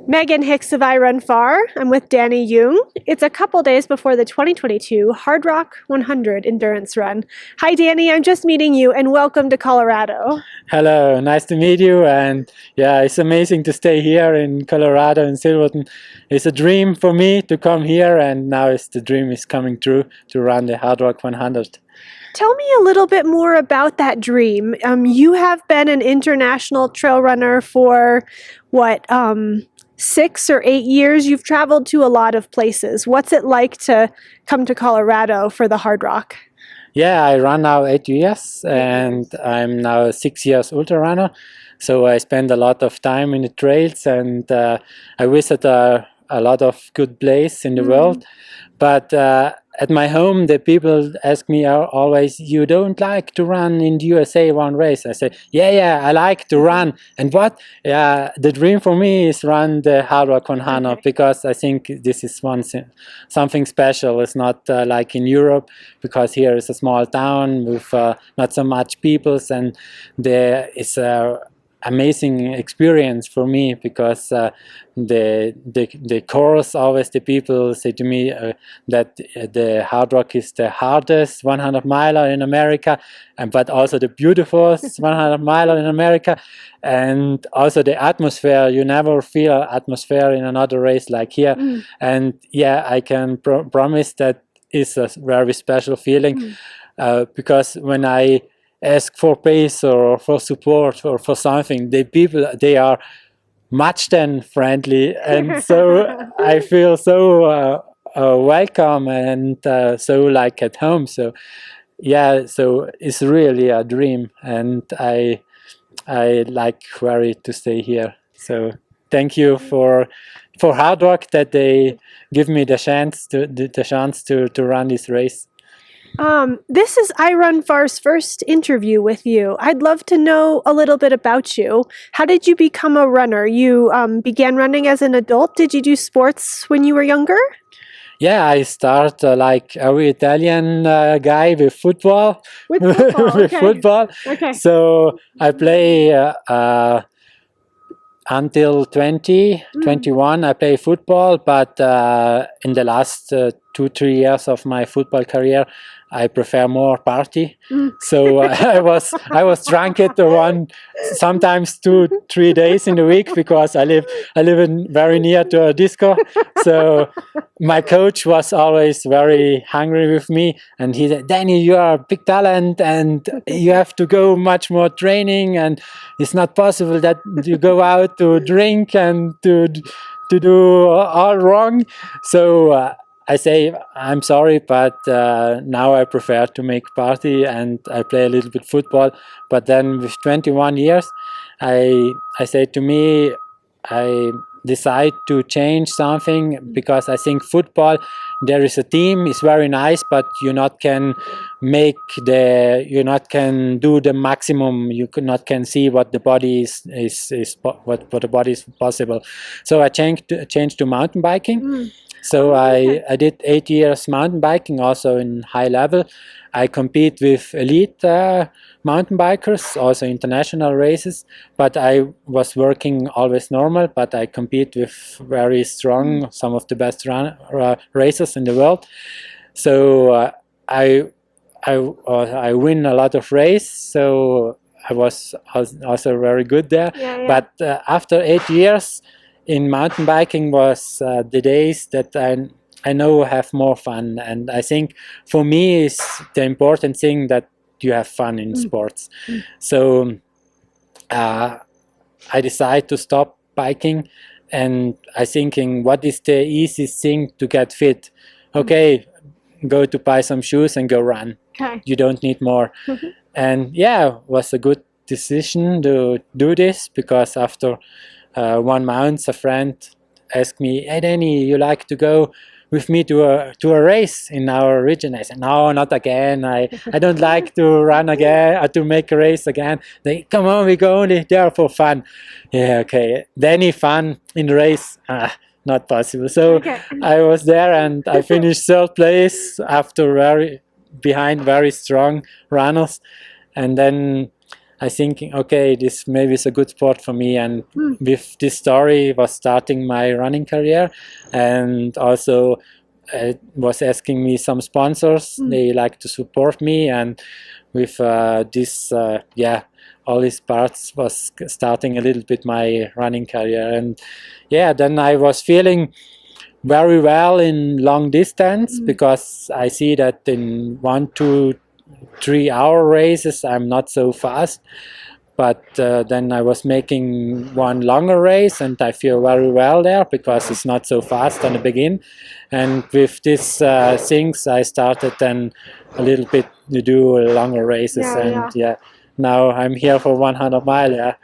Megan Hicks of I Run Far. I'm with Dani Jung. It's a couple days before the 2022 Hardrock 100 endurance run. Hi, Dani. I'm just meeting you, and welcome to Colorado. Hello, nice to meet you. And yeah, it's amazing to stay here in Colorado, in Silverton. It's a dream for me to come here, and now the dream is coming true to run the Hardrock 100. Tell me a little bit more about that dream. You have been an international trail runner for what, 6 or 8 years. You've traveled to a lot of places. What's it like to come to Colorado for the Hardrock? Yeah, I run now 8 years, and I'm now a 6 years ultra runner. So I spend a lot of time in the trails, and I visit a lot of good places in the world. But at my home, the people ask me always, "You don't like to run in the USA one race?" I say, yeah, I like to run. And what? Yeah, the dream for me is run the Hardrock 100 because I think this is something special. It's not like in Europe, because here is a small town with not so much people, and there is a amazing experience for me, because the course, always the people say to me that the Hardrock is the hardest 100 miler in America, but also the beautiful 100 miler in America, and also the atmosphere. You never feel atmosphere in another race like here. And yeah, I can promise that is a very special feeling, because when I ask for pace or for support or for something, the people, they are much then friendly, and so I feel so welcome and so like at home. So yeah, so it's really a dream, and I like very to stay here. So thank you for Hardrock that they give me the chance to run this race. This is I Run Far's first interview with you. I'd love to know a little bit about you. How did you become a runner? You began running as an adult. Did you do sports when you were younger? Yeah, I start like every Italian guy with football. With football, With okay. football. Okay. So I play until 21. I play football, but in the last 2-3 years of my football career, I prefer more party. So I was drunk at sometimes 2-3 days in the week, because I live in very near to a disco. So my coach was always very hungry with me, and he said, "Dani, you are a big talent, and you have to go much more training, and it's not possible that you go out to drink and to do all wrong." So I say, "I'm sorry, but now I prefer to make party, and I play a little bit football." But then with 21 years, I say to me, I decide to change something, because I think football, there is a team, is very nice, but you not can do the maximum. You can see what the body what the body is possible. So I changed to mountain biking. So I did 8 years mountain biking, also in high level. I compete with elite mountain bikers, also international races, but I was working always normal, but I compete with very strong, some of the best racers in the world. So I win a lot of races, so I was also very good there. Yeah. But after 8 years in mountain biking was the days that I know have more fun, and I think for me is the important thing that you have fun in sports. So I decided to stop biking, and I thinking, what is the easiest thing to get fit? Okay, go to buy some shoes and go run. Okay. You don't need more. And yeah, it was a good decision to do this, because after 1 month, a friend asked me, "Hey Dani, you like to go with me to a race in our region?" I said, "No, not again. I don't like to run again, or to make a race again." They, "Come on, we go only there for fun." Yeah, okay. Dani, fun in race? Not possible. So I was there, and I finished 3rd place after behind very strong runners. And then I thinking, okay, this maybe is a good sport for me. And with this story was starting my running career, and also was asking me some sponsors. They like to support me, and with this, all these parts was starting a little bit my running career. And yeah, then I was feeling very well in long distance because I see that in 1, 2, 3 hour races I'm not so fast. But then I was making one longer race and I feel very well there because it's not so fast on the begin. And with these things I started then a little bit to do longer races. Now I'm here for 100 mile. Yeah.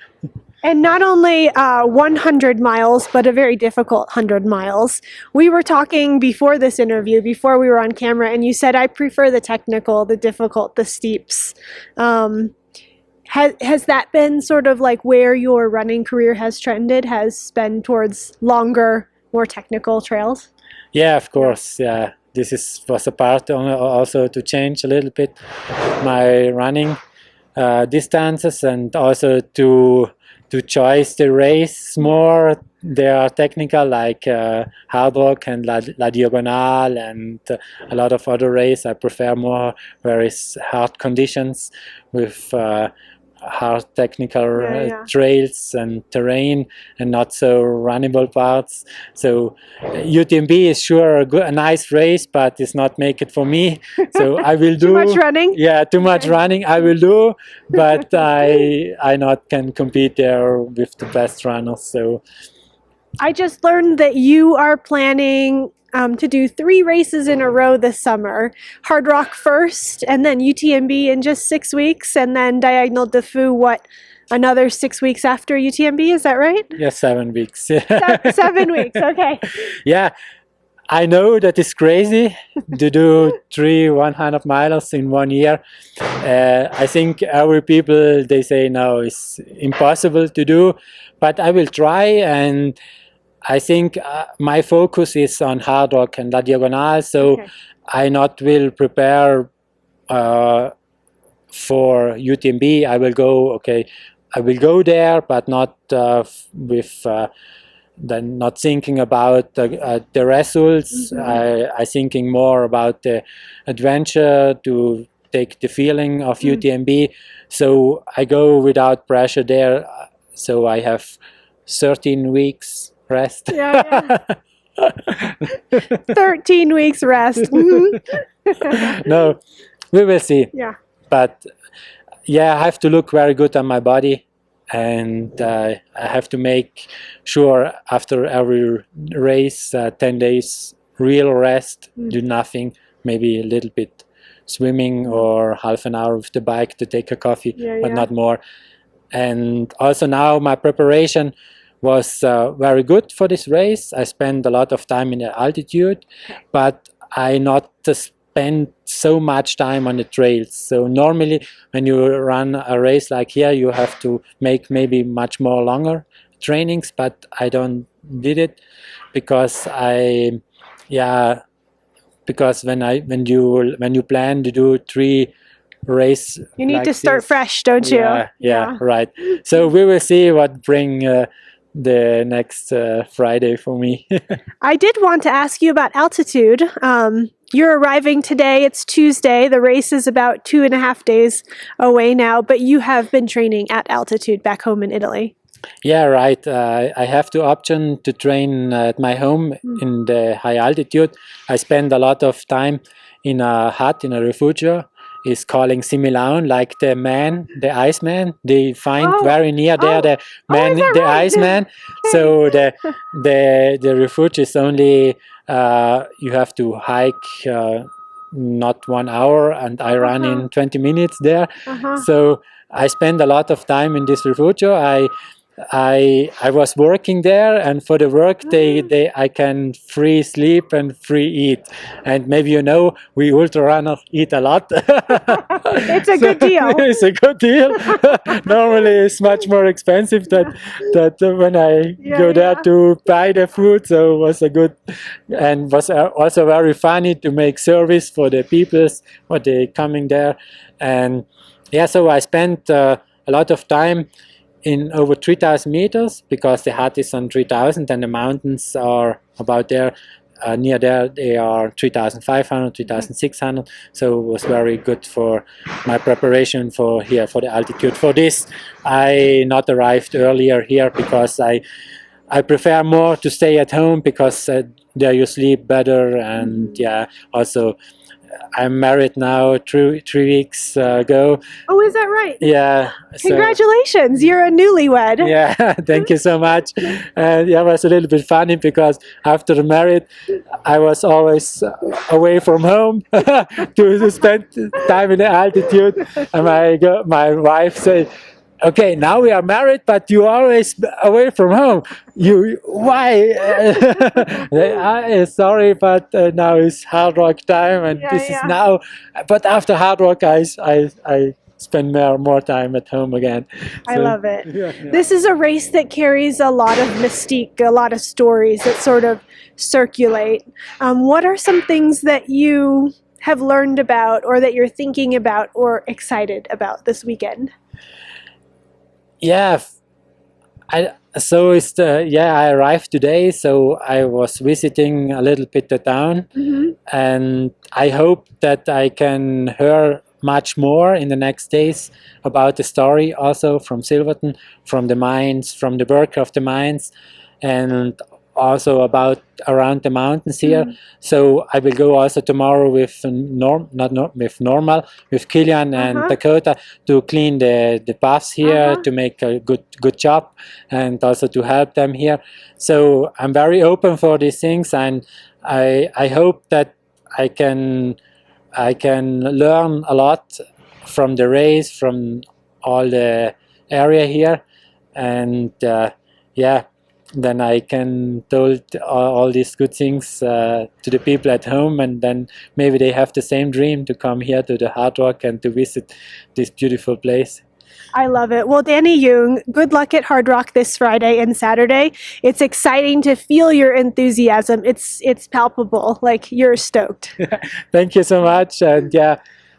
And not only 100 miles, but a very difficult 100 miles. We were talking before this interview, before we were on camera, and you said, I prefer the technical, the difficult, the steeps. Has that been sort of like where your running career has trended, has been towards longer, more technical trails? Yeah, of course. Yeah, was a part also to change a little bit my running distances, and also to choose the race more. They are technical, like Hardrock and La Diagonale, and a lot of other races. I prefer more where it's hard conditions with hard technical trails and terrain, and not so runnable parts. So UTMB is sure a nice race, but it's not make it for me. So I will do too much running. Yeah, too much running I will do, but I not can compete there with the best runners. So I just learned that you are planning to do 3 races in a row this summer. Hardrock first, and then UTMB in just 6 weeks, and then Diagonal de Fou, another 6 weeks after UTMB, is that right? Yeah, 7 weeks. 7 weeks, okay. Yeah, I know that it's crazy to do 3 100 miles in 1 year. I think every people, they say no, it's impossible to do, but I will try. And I think my focus is on Hardrock and La Diagonale, so I not will prepare for UTMB. I will go there, but not with then not thinking about the results. I thinking more about the adventure, to take the feeling of UTMB. So I go without pressure there. So I have 13 weeks rest. 13 weeks rest. No, we will see. Yeah. But yeah, I have to look very good on my body, and I have to make sure after every race 10 days real rest, do nothing, maybe a little bit swimming or half an hour with the bike to take a coffee, but not more. And also now my preparation was very good for this race. I spent a lot of time in the altitude, but I not spend so much time on the trails. So normally when you run a race like here, you have to make maybe much more longer trainings, but I don't did it because because when you plan to do 3 race, you need like to start fresh, don't you? Yeah, right. So we will see what bring the next Friday for me. I did want to ask you about altitude. You're arriving today, it's Tuesday, the race is about 2.5 days away now, but you have been training at altitude back home in Italy. Yeah, right. I have the option to train at my home in the high altitude. I spend a lot of time in a hut, in a refugio. Is calling Similaun, like the man, the Iceman. They find very near there the man, the Iceman. So the refuge is only you have to hike not 1 hour, and I run in 20 minutes there. So I spend a lot of time in this refugio. I was working there, and for the work I can free sleep and free eat. And maybe we ultra runners eat a lot. It's a good deal. It's a good deal. Normally it's much more expensive that when I go there to buy the food. So it was a good, and was also very funny to make service for the peoples what they coming there. And yeah, so I spent a lot of time in over 3,000 meters, because the hut is on 3,000 and the mountains are about there. Near there they are 3,500, 3,600, so it was very good for my preparation for here, for the altitude. For this I not arrived earlier here because I prefer more to stay at home, because there you sleep better. And yeah, also I'm married now 3 weeks ago. Oh, is that right? Yeah. So, Congratulations, you're a newlywed. yeah, thank you so much. And yeah, it was a little bit funny because after married, I was always away from home to spend time in the altitude. And my wife said, "Okay, now we are married, but you always away from home. You why?" Sorry, but now it's hard rock time, and this is now. But after hard rock, I spend more time at home again. I So, love it. yeah. This is a race that carries a lot of mystique, a lot of stories that sort of circulate. What are some things that you have learned about, or that you're thinking about, or excited about this weekend? Yeah, I arrived today, so I was visiting a little bit the town, and I hope that I can hear much more in the next days about the story, also from Silverton, from the mines, from the work of the mines, and also about around the mountains here. So I will go also tomorrow with with Killian and Dakota to clean the paths here, to make a good job, and also to help them here. So I'm very open for these things, and I hope that I can learn a lot from the race, from all the area here, and yeah, then I can tell all these good things to the people at home, and then maybe they have the same dream to come here to the Hard Rock and to visit this beautiful place. I love it. Well, Dani Jung, good luck at Hard Rock this Friday and Saturday. It's exciting to feel your enthusiasm. It's palpable, like you're stoked. Thank you so much, and yeah,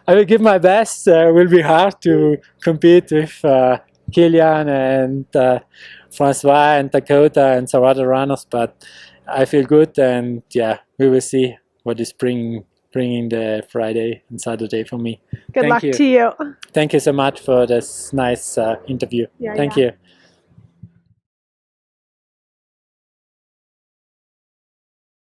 I will give my best. It will be hard to compete with Killian and Francois and Dakota and some other runners, but I feel good, and yeah, we will see what is bringing the Friday and Saturday for me. Good luck to you. Thank you so much for this nice interview. Thank you.